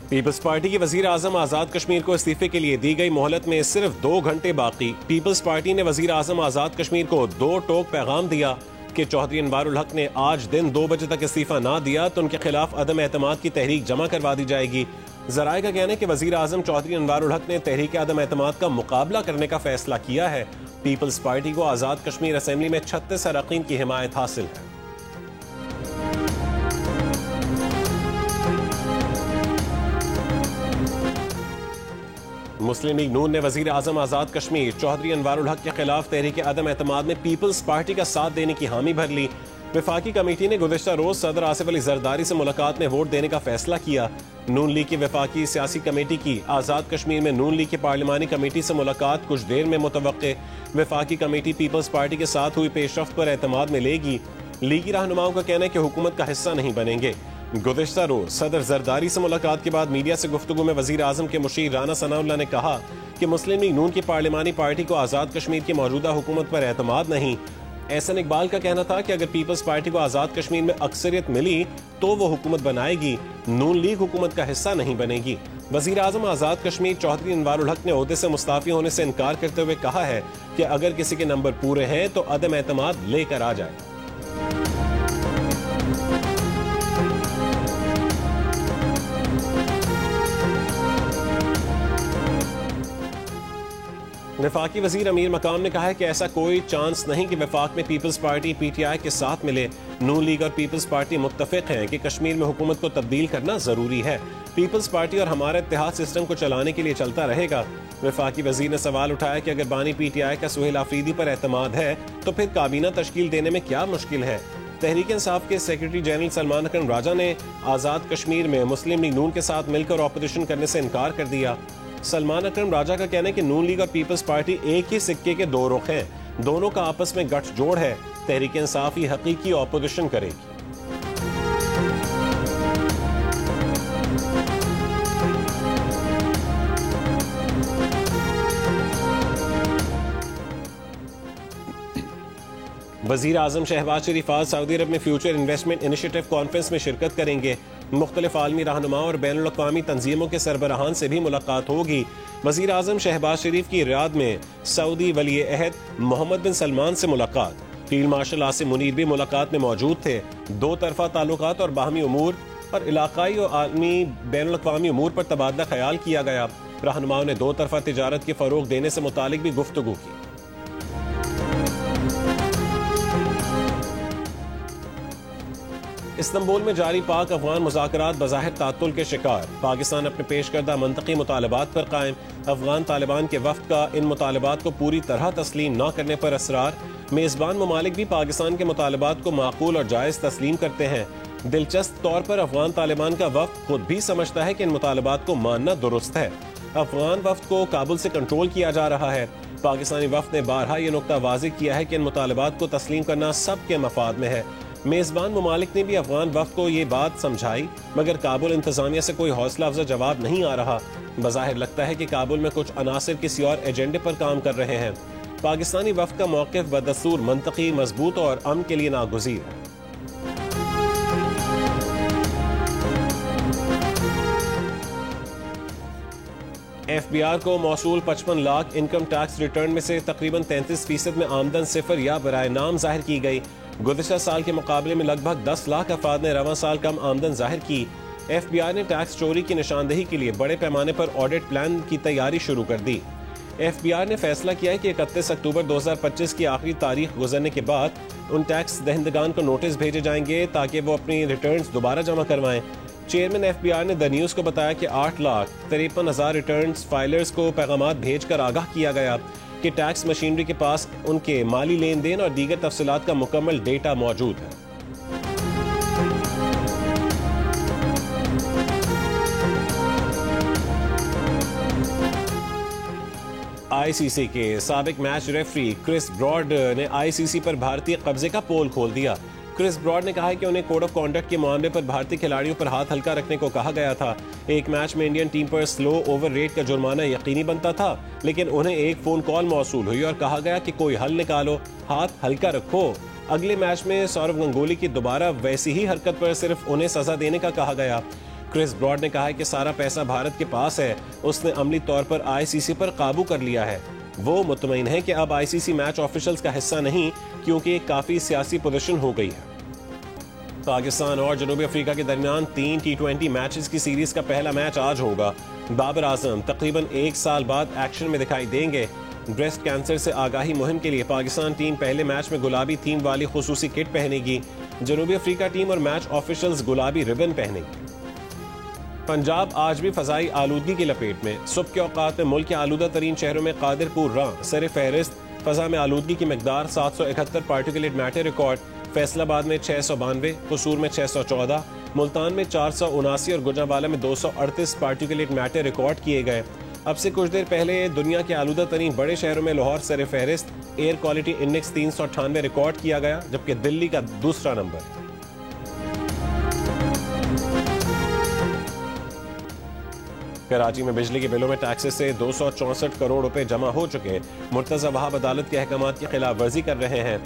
Peoples party کی وزیر اعظم آزاد کشمیر کو استعفے کے لیے دی گئی مہلت میں صرف 2 گھنٹے باقی۔ پیپلز پارٹی نے وزیر اعظم آزاد کشمیر کو 2 ٹوک پیغام دیا کہ چودھری انوار الحق نے آج دن 2 بجے تک استعفیٰ نہ دیا تو ان کے خلاف عدم اعتماد کی تحریک جمع کروا دی جائے گی۔ ذرائع کا کہنا ہے کہ وزیر اعظم چودھری انوار الحق نے تحریک عدم اعتماد کا مقابلہ کرنے کا فیصلہ کیا ہے۔ پیپلز پارٹی کو آزاد کشمیر اسمبلی میں 36 اراکین کی حمایت حاصل ہے۔ مسلم لیگ نون نے وزیر اعظم آزاد کشمیر چودھری انوار الحق کے خلاف تحریک عدم اعتماد میں پیپلز پارٹی کا ساتھ دینے کی حامی بھر لی۔ وفاقی کمیٹی نے گزشتہ روز صدر آصف علی زرداری سے ملاقات میں ووٹ دینے کا فیصلہ کیا۔ نون لیگ کی وفاقی سیاسی کمیٹی کی آزاد کشمیر میں نون لیگ کی پارلیمانی کمیٹی سے ملاقات کچھ دیر میں متوقع۔ وفاقی کمیٹی پیپلز پارٹی کے ساتھ ہوئی پیش رفت پر اعتماد میں لے گی۔ لیگی رہنماؤں کا کہنا ہے کہ حکومت کا حصہ نہیں بنیں گے۔ گزشتہ روز صدر زرداری سے ملاقات کے بعد میڈیا سے گفتگو میں وزیر اعظم کے مشیر رانا ثناء اللہ نے کہا کہ مسلم لیگ نون کی پارلیمانی پارٹی کو آزاد کشمیر کی موجودہ حکومت پر اعتماد نہیں۔ احسن اقبال کا کہنا تھا کہ اگر پیپلز پارٹی کو آزاد کشمیر میں اکثریت ملی تو وہ حکومت بنائے گی، نون لیگ حکومت کا حصہ نہیں بنے گی۔ وزیر اعظم آزاد کشمیر چودھری انوار الحق نے عہدے سے مستعفی ہونے سے انکار کرتے ہوئے کہا ہے کہ اگر کسی کے نمبر پورے ہیں تو عدم اعتماد لے کر آ جائے۔ وفاقی وزیر امیر مقام نے کہا ہے کہ ایسا کوئی چانس نہیں کہ وفاق میں پیپلز پارٹی پی ٹی آئی کے ساتھ ملے۔ نون لیگ اور پیپلز پارٹی متفق ہیں کہ کشمیر میں حکومت کو تبدیل کرنا ضروری ہے۔ پیپلز پارٹی اور ہمارا اتحاد سسٹم کو چلانے کے لیے چلتا رہے گا۔ وفاقی وزیر نے سوال اٹھایا کہ اگر بانی پی ٹی آئی کا سہیل آفریدی پر اعتماد ہے تو پھر کابینہ تشکیل دینے میں کیا مشکل ہے۔ تحریک انصاف کے سیکرٹری جنرل سلمان اکرم راجہ نے آزاد کشمیر میں مسلم لیگ نون کے ساتھ مل کر اپوزیشن کرنے سے انکار کر دیا۔ سلمان اکرم راجہ کا کہنا ہے کہ نون لیگ اور پیپلز پارٹی ایک ہی سکے کے 2 رخ ہیں، دونوں کا آپس میں گٹھ جوڑ ہے۔ تحریک انصاف ہی حقیقی اپوزیشن کرے گی۔ وزیر اعظم شہباز شریف آج سعودی عرب میں فیوچر انویسٹمنٹ انیشیٹو کانفرنس میں شرکت کریں گے۔ مختلف عالمی رہنماؤں اور بین الاقوامی تنظیموں کے سربراہان سے بھی ملاقات ہوگی۔ وزیر اعظم شہباز شریف کی ریاض میں سعودی ولی عہد محمد بن سلمان سے ملاقات۔ فیلڈ مارشل عاصم منیر بھی ملاقات میں موجود تھے۔ 2 طرفہ تعلقات اور باہمی امور اور علاقائی اور عالمی بین الاقوامی امور پر تبادلہ خیال کیا گیا۔ رہنماؤں نے 2 طرفہ تجارت کے فروغ دینے سے متعلق بھی گفتگو کی۔ استنبول میں جاری پاک افغان مذاکرات بظاہر تعطل کے شکار۔ پاکستان اپنے پیش کردہ منطقی مطالبات پر قائم۔ افغان طالبان کے وفد کا ان مطالبات کو پوری طرح تسلیم نہ کرنے پر اصرار۔ میزبان ممالک بھی پاکستان کے مطالبات کو معقول اور جائز تسلیم کرتے ہیں۔ دلچسپ طور پر افغان طالبان کا وفد خود بھی سمجھتا ہے کہ ان مطالبات کو ماننا درست ہے۔ افغان وفد کو کابل سے کنٹرول کیا جا رہا ہے۔ پاکستانی وفد نے بارہا یہ نقطہ واضح کیا ہے کہ ان مطالبات کو تسلیم کرنا سب کے مفاد میں ہے۔ میزبان ممالک نے بھی افغان وفد کو یہ بات سمجھائی، مگر کابل انتظامیہ سے کوئی حوصلہ افزا جواب نہیں آ رہا۔ بظاہر لگتا ہے کہ کابل میں کچھ عناصر کسی اور ایجنڈے پر کام کر رہے ہیں۔ پاکستانی وفد کا موقف بدستور منطقی، مضبوط اور امن کے لیے ناگزیر ہے۔ ایف بی آر کو موصول 55 لاکھ انکم ٹیکس ریٹرن میں سے تقریباً 33% میں آمدن صفر یا برائے نام ظاہر کی گئی۔ گزشتہ سال کے مقابلے میں لگ بھگ 10 لاکھ افراد نے رواں سال کم آمدن ظاہر کی۔ ایف بی آر نے ٹیکس چوری کی نشاندہی کے لیے بڑے پیمانے پر آڈٹ پلان کی تیاری شروع کر دی۔ ایف بی آر نے فیصلہ کیا ہے کہ 31 اکتوبر 2025 کی آخری تاریخ گزرنے کے بعد ان ٹیکس دہندگان کو نوٹس بھیجے جائیں گے تاکہ وہ اپنی ریٹرنز دوبارہ جمع کروائیں۔ چیئرمین ایف بی آر نے دی نیوز کو بتایا کہ 8,53,000 ریٹرنز فائلرز کو پیغامات بھیج کر آگاہ کیا گیا کہ ٹیکس مشینری کے پاس ان کے مالی لین دین اور دیگر تفصیلات کا مکمل ڈیٹا موجود ہے۔ آئی سی سی کے سابق میچ ریفری کرس براڈ نے آئی سی سی پر بھارتی قبضے کا پول کھول دیا۔ کرس براڈ نے کہا کہ انہیں کوڈ آف کانڈکٹ کے معاملے پر بھارتی کھلاڑیوں پر ہاتھ ہلکا رکھنے کو کہا گیا تھا۔ ایک میچ میں انڈین ٹیم پر سلو اوور ریٹ کا جرمانہ یقینی بنتا تھا، لیکن انہیں ایک فون کال موصول ہوئی اور کہا گیا کہ کوئی حل نکالو، ہاتھ ہلکا رکھو۔ اگلے میچ میں سورو گنگولی کی دوبارہ ویسی ہی حرکت پر صرف انہیں سزا دینے کا کہا گیا۔ کرس براڈ نے کہا ہے کہ سارا پیسہ بھارت کے پاس ہے، اس نے عملی طور پر ICC پر قابو کر لیا ہے۔ وہ مطمئن ہے کہ اب ICC میچ آفیشلز کا حصہ نہیں، کیونکہ ایک کافی سیاسی پوزیشن ہو گئی ہے۔ پاکستان اور جنوبی افریقہ کے درمیان 3 T20 میچز کی سیریز کا پہلا میچ آج ہوگا۔ بابر اعظم تقریباً 1 سال بعد ایکشن میں دکھائی دیں گے۔ بریسٹ کینسر سے آگاہی مہم کے لیے پاکستان ٹیم پہلے میچ میں گلابی تھیم والی خصوصی کٹ پہنے گی۔ جنوبی افریقہ ٹیم اور میچ آفیشلز گلابی ربن پہنے گی۔ پنجاب آج بھی فضائی آلودگی کی لپیٹ میں۔ صبح کے اوقات میں ملک کے آلودہ ترین شہروں میں قادر پور راں سر فہرست۔ فضا میں آلودگی کی مقدار 771 پارٹیکولیٹ میٹر ریکارڈ۔ فیصل آباد میں 692، قصور میں 614، ملتان میں 479 اور گوجرانوالہ میں 238 پارٹیکولیٹ میٹر ریکارڈ کیے گئے۔ اب سے کچھ دیر پہلے دنیا کے آلودہ ترین بڑے شہروں میں لاہور سر فہرست، ایئر کوالٹی انڈیکس 398 ریکارڈ کیا گیا، جبکہ دلی کا دوسرا نمبر۔ کراچی میں بجلی کے بلوں میں ٹیکسز سے 264 کروڑ روپے جمع ہو چکے۔ مرتضی وہاب عدالت کے احکامات کی خلاف ورزی کر رہے ہیں۔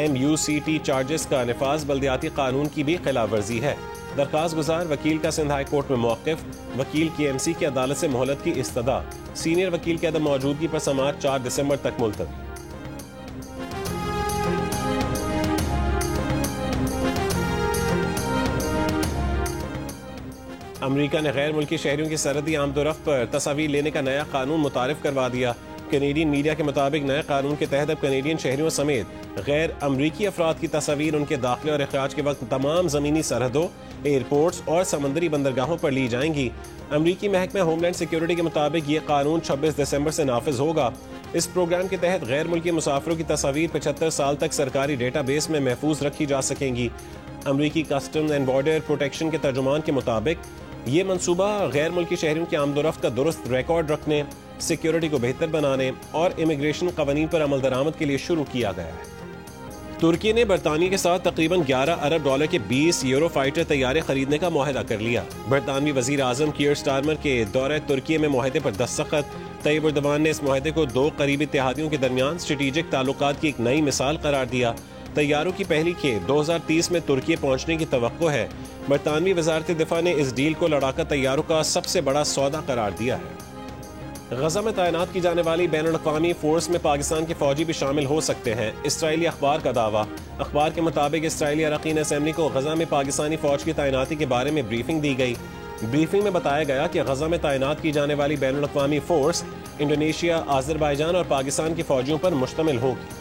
MUCT چارجز کا نفاذ بلدیاتی قانون کی بھی خلاف ورزی ہے۔ درخواست گزار وکیل کا سندھ ہائی کورٹ میں موقف۔ وکیل KMC کی عدالت سے مہلت کی استدعا۔ سینئر وکیل کی عدم موجودگی پر سماعت 4 دسمبر تک ملتوی۔ امریکہ نے غیر ملکی شہریوں کی سرحدی آمد و رفت پر تصاویر لینے کا نیا قانون متعارف کروا دیا۔ کینیڈین میڈیا کے مطابق نئے قانون کے تحت اب کینیڈین شہریوں سمیت غیر امریکی افراد کی تصاویر ان کے داخلے اور اخراج کے وقت تمام زمینی سرحدوں، ایئرپورٹس اور سمندری بندرگاہوں پر لی جائیں گی۔ امریکی محکمہ ہوم لینڈ سیکیورٹی کے مطابق یہ قانون 26 دسمبر سے نافذ ہوگا۔ اس پروگرام کے تحت غیر ملکی مسافروں کی تصاویر 75 سال تک سرکاری ڈیٹا بیس میں محفوظ رکھی جا سکیں گی۔ امریکی کسٹمز اینڈ بارڈر پروٹیکشن کے ترجمان کے مطابق یہ منصوبہ غیر ملکی شہریوں کی آمد و رفت کا درست ریکارڈ رکھنے، سیکیورٹی کو بہتر بنانے اور امیگریشن قوانین پر عمل درآمد کے لیے شروع کیا گیا ہے۔ ترکی نے برطانیہ کے ساتھ تقریباً 11 ارب ڈالر کے 20 یورو فائٹر طیارے خریدنے کا معاہدہ کر لیا۔ برطانوی وزیر اعظم کیئر سٹارمر کے دورہ ترکی میں معاہدے پر دستخط۔ طیب اردوان نے اس معاہدے کو 2 قریبی اتحادیوں کے درمیان اسٹریٹجک تعلقات کی ایک نئی مثال قرار دیا۔ طیاروں کی پہلی کھیپ 2030 میں ترکی پہنچنے کی توقع ہے۔ برطانوی وزارت دفاع نے اس ڈیل کو لڑاکا طیاروں کا سب سے بڑا سودا قرار دیا ہے۔ غزہ میں تعینات کی جانے والی بین الاقوامی فورس میں پاکستان کے فوجی بھی شامل ہو سکتے ہیں، اسرائیلی اخبار کا دعویٰ۔ اخبار کے مطابق اسرائیلی اراکین اسمبلی کو غزہ میں پاکستانی فوج کی تعیناتی کے بارے میں بریفنگ دی گئی۔ بریفنگ میں بتایا گیا کہ غزہ میں تعینات کی جانے والی بین الاقوامی فورس انڈونیشیا، آذربائیجان اور پاکستان کے فوجیوں پر مشتمل ہوگی۔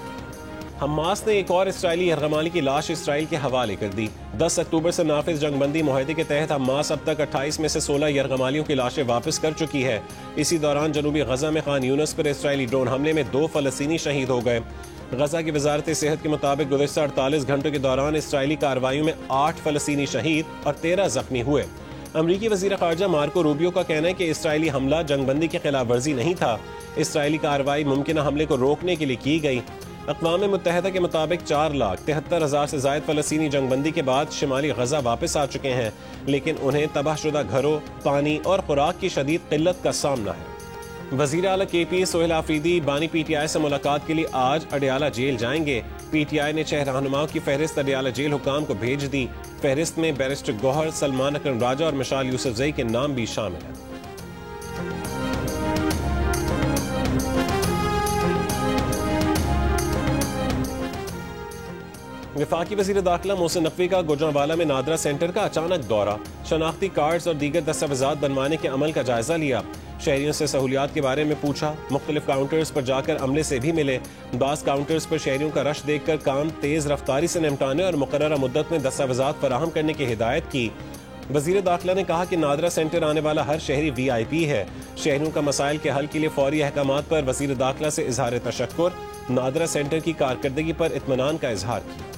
حماس نے ایک اور اسرائیلی یرغمالی کی لاش اسرائیل کے حوالے کر دی۔ 10 اکتوبر سے نافذ جنگ بندی معاہدے کے تحت حماس اب تک 28 میں سے 16 یرغمالیوں کی لاشیں واپس کر چکی ہے۔ اسی دوران جنوبی غزہ میں خان یونس پر اسرائیلی ڈرون حملے میں 2 فلسطینی شہید ہو گئے۔ غزہ کی وزارت صحت کے مطابق گزشتہ 48 گھنٹوں کے دوران اسرائیلی کارروائیوں میں 8 فلسطینی شہید اور 13 زخمی ہوئے۔ امریکی وزیر خارجہ مارکو روبیو کا کہنا ہے کہ اسرائیلی حملہ جنگ بندی کی خلاف ورزی نہیں تھا، اسرائیلی کارروائی ممکنہ حملے کو روکنے کے لیے کی گئی۔ اقوام متحدہ کے مطابق 4,73,000 سے زائد فلسطینی جنگ بندی کے بعد شمالی غزہ واپس آ چکے ہیں، لیکن انہیں تباہ شدہ گھروں، پانی اور خوراک کی شدید قلت کا سامنا ہے۔ وزیر اعلیٰ KP سہیل آفریدی بانی PTI سے ملاقات کے لیے آج اڈیالہ جیل جائیں گے۔ PTI نے 6 رہنماؤں کی فہرست اڈیالہ جیل حکام کو بھیج دی۔ فہرست میں بیرسٹر گوہر، سلمان اکرم راجہ اور مشال یوسفزئی کے نام بھی شامل ہیں۔ وفاقی وزیر داخلہ محسن نقوی کا گوجرانوالہ میں نادرا سینٹر کا اچانک دورہ، شناختی کارڈز اور دیگر دستاویزات بنوانے کے عمل کا جائزہ لیا، شہریوں سے سہولیات کے بارے میں پوچھا، مختلف کاؤنٹرز پر جا کر عملے سے بھی ملے۔ بعض کاؤنٹرز پر شہریوں کا رش دیکھ کر کام تیز رفتاری سے نمٹانے اور مقررہ مدت میں دستاویزات فراہم کرنے کی ہدایت کی۔ وزیر داخلہ نے کہا کہ نادرا سینٹر آنے والا ہر شہری VIP ہے۔ شہریوں کا مسائل کے حل کے لیے فوری احکامات پر وزیر داخلہ سے اظہار تشکر، نادرا سینٹر کی کارکردگی پر اطمینان کا اظہار کیا۔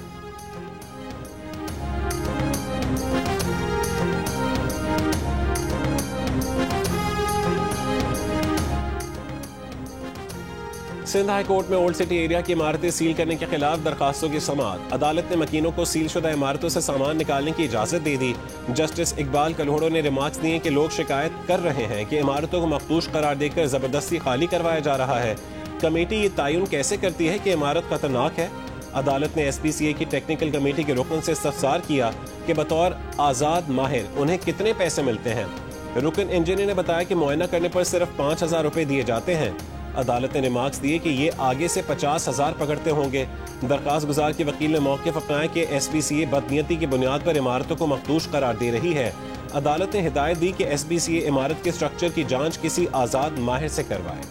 سندھ ہائی کورٹ میں اولڈ سٹی ایریا کی عمارتیں سیل کرنے کے خلاف درخواستوں کی سماعت، عدالت نے مکینوں کو سیل شدہ عمارتوں سے سامان نکالنے کی اجازت دے دی۔ جسٹس اقبال کلہوڑو نے ریمارکس دیے کہ لوگ شکایت کر رہے ہیں کہ عمارتوں کو مخدوش قرار دے کر زبردستی خالی کروایا جا رہا ہے۔ کمیٹی یہ تعین کیسے کرتی ہے کہ عمارت خطرناک ہے؟ عدالت نے ایس پی سی اے کی ٹیکنیکل کمیٹی کے رکن سے استفسار کیا کہ بطور آزاد ماہر انہیں کتنے پیسے ملتے ہیں۔ رکن انجینئر نے بتایا کہ معائنہ کرنے پر صرف 5,000 روپے دیے جاتے ہیں۔ عدالت نے ریمارکس دیے کہ یہ آگے سے 50,000 پکڑتے ہوں گے۔ درخواست گزار کے وکیل نے موقف اپنایا کہ ایس پی سی اے بدنیتی کی بنیاد پر عمارتوں کو مخدوش قرار دے رہی ہے۔ عدالت نے ہدایت دی کہ ایس پی سی اے عمارت کے اسٹرکچر کی جانچ کسی آزاد ماہر سے کروائے۔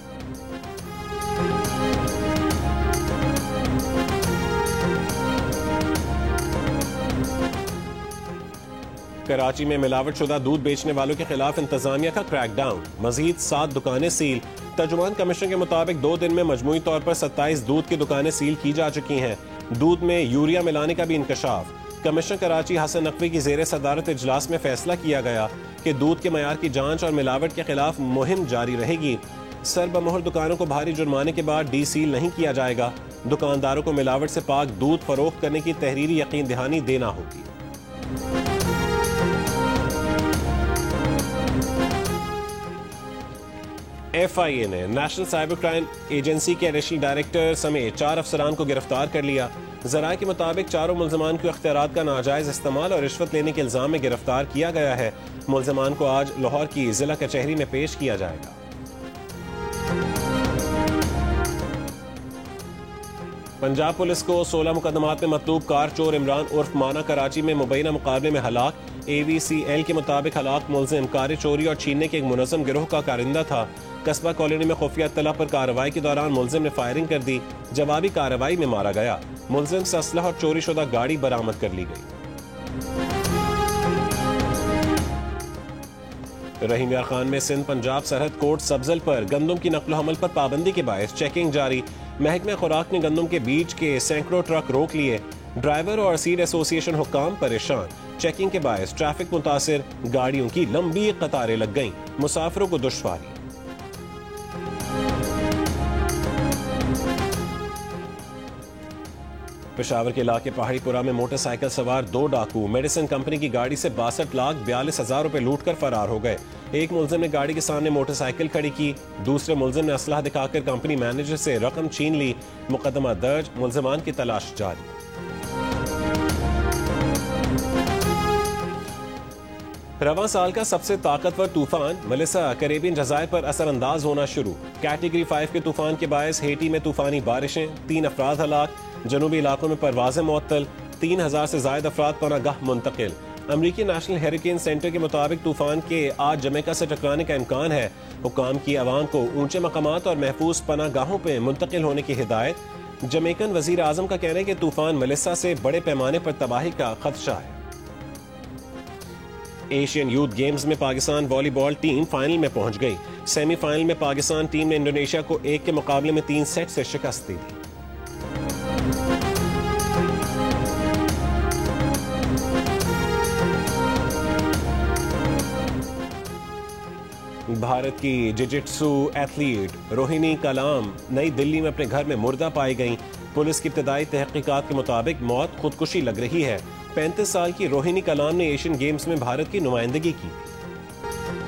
کراچی میں ملاوٹ شدہ دودھ بیچنے والوں کے خلاف انتظامیہ کا کریک ڈاؤن، مزید 7 دکانیں سیل۔ ترجمان کمیشن کے مطابق 2 دن میں مجموعی طور پر 27 دودھ کی دکانیں سیل کی جا چکی ہیں۔ دودھ میں یوریا ملانے کا بھی انکشاف۔ کمیشن کراچی حسن نقوی کی زیر صدارت اجلاس میں فیصلہ کیا گیا کہ دودھ کے معیار کی جانچ اور ملاوٹ کے خلاف مہم جاری رہے گی۔ سر بمہر دکانوں کو بھاری جرمانے کے بعد ڈی سیل نہیں کیا جائے گا۔ دکانداروں کو ملاوٹ سے پاک دودھ فروخت کرنے کی تحریری یقین دہانی دینا ہوگی۔ ایف آئی اے نے نیشنل سائبر کرائم ایجنسی کے ایڈیشنل ڈائریکٹر سمیت 4 افسران کو گرفتار کر لیا۔ ذرائع کے مطابق چاروں ملزمان کو اختیارات کا ناجائز استعمال اور رشوت لینے کے الزام میں گرفتار کیا گیا ہے۔ ملزمان کو آج لاہور کی ضلع کچہری میں پیش کیا جائے گا۔ پنجاب پولیس کو 16 مقدمات میں مطلوب کار چور عمران عرف مانا کراچی میں مبینہ مقابلے میں ہلاک۔ اے وی سی ایل کے مطابق ہلاک ملزم کار چوری اور چھیننے کے ایک منظم گروہ کا کارندہ تھا۔ قصبہ کالونی میں خفیہ اطلاع پر کارروائی کے دوران ملزم نے فائرنگ کر دی، جوابی کارروائی میں مارا گیا۔ ملزم سے اسلحہ اور چوری شدہ گاڑی برآمد کر لی گئی۔ رحیم یار خان میں سندھ پنجاب سرحد کوٹ سبزل پر گندم کی نقل و حمل پر پابندی کے باعث چیکنگ جاری۔ محکمہ خوراک نے گندم کے بیج کے سینکڑوں ٹرک روک لیے۔ ڈرائیور اور سیڈ ایسوسی ایشن حکام پریشان۔ چیکنگ کے باعث ٹریفک متاثر، گاڑیوں کی لمبی قطاریں لگ گئیں، مسافروں کو دشواری۔ پشاور کے علاقے پہاڑی پورہ میں موٹر سائیکل سوار 2 ڈاکو میڈیسن کمپنی کی گاڑی سے 62,42,000 روپے لوٹ کر فرار ہو گئے۔ ایک ملزم نے گاڑی کے سامنے موٹر سائیکل کھڑی کی، دوسرے ملزم نے اسلحہ دکھا کر کمپنی مینیجر سے رقم چھین لی۔ مقدمہ درج، ملزمان کی تلاش جاری۔ رواں سال کا سب سے طاقتور طوفان ملیسا کریبین جزائر پر اثر انداز ہونا شروع۔ کیٹیگری 5 کے طوفان کے باعث ہیٹی میں طوفانی بارشیں، 3 افراد ہلاک۔ جنوبی علاقوں میں پروازیں معطل، 3,000 سے زائد افراد پناہ گاہ منتقل۔ امریکی نیشنل ہیریکین سینٹر کے مطابق طوفان کے آج جمیکا سے ٹکرانے کا امکان ہے۔ حکام کی عوام کو اونچے مقامات اور محفوظ پناہ گاہوں پہ منتقل ہونے کی ہدایت۔ جمیکن وزیر اعظم کا کہنا ہے کہ طوفان ملیسا سے بڑے پیمانے پر تباہی کا خدشہ ہے۔ ایشین یوتھ گیمز میں پاکستان والی بال ٹیم فائنل میں پہنچ گئی۔ سیمی فائنل میں پاکستان ٹیم نے انڈونیشیا کو 1 کے مقابلے میں 3 سیٹ سے شکست دی تھی۔ بھارت کی جوجٹسو ایتھلیٹ روہنی کلام نئی دلی میں اپنے گھر میں مردہ پائی گئیں۔ پولیس کی ابتدائی تحقیقات کے مطابق موت خودکشی لگ رہی ہے۔ 35 سال کی روہنی کلام نے ایشین گیمز میں بھارت کی نمائندگی کی۔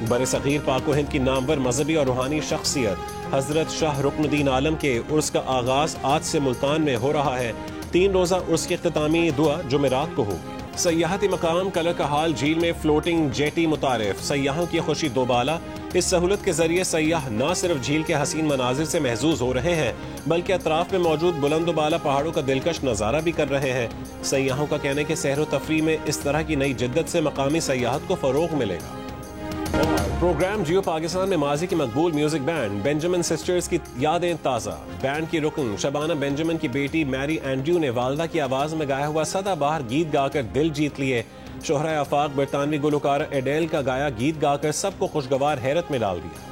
برصغیر پاک و ہند کی نامور مذہبی اور روحانی شخصیت حضرت شاہ رکن الدین عالم کے عرس کا آغاز آج سے ملتان میں ہو رہا ہے۔ 3 روزہ عرس کی اختتامی دعا جمعرات کو ہوگی۔ سیاحتی مقام کلر کا حال جھیل میں فلوٹنگ جیٹی متعارف، سیاحوں کی خوشی دوبالا۔ اس سہولت کے ذریعے سیاح نہ صرف جھیل کے حسین مناظر سے محظوظ ہو رہے ہیں بلکہ اطراف میں موجود بلند و بالا پہاڑوں کا دلکش نظارہ بھی کر رہے ہیں۔ سیاحوں کا کہنا ہے کہ سیر و تفریح میں اس طرح کی نئی جدت سے مقامی سیاحت کو فروغ ملے گا۔ اور پروگرام جیو پاکستان میں ماضی کی مقبول میوزک بینڈ بینجامن سسٹرز کی یادیں تازہ۔ بینڈ کی رکن شبانہ بینجامن کی بیٹی میری اینڈریو نے والدہ کی آواز میں گایا ہوا سدا بہار گیت گا کر دل جیت لیے۔ شہرہ آفاق برطانوی گلوکارہ ایڈیل کا گایا گیت گا کر سب کو خوشگوار حیرت میں ڈال دیا۔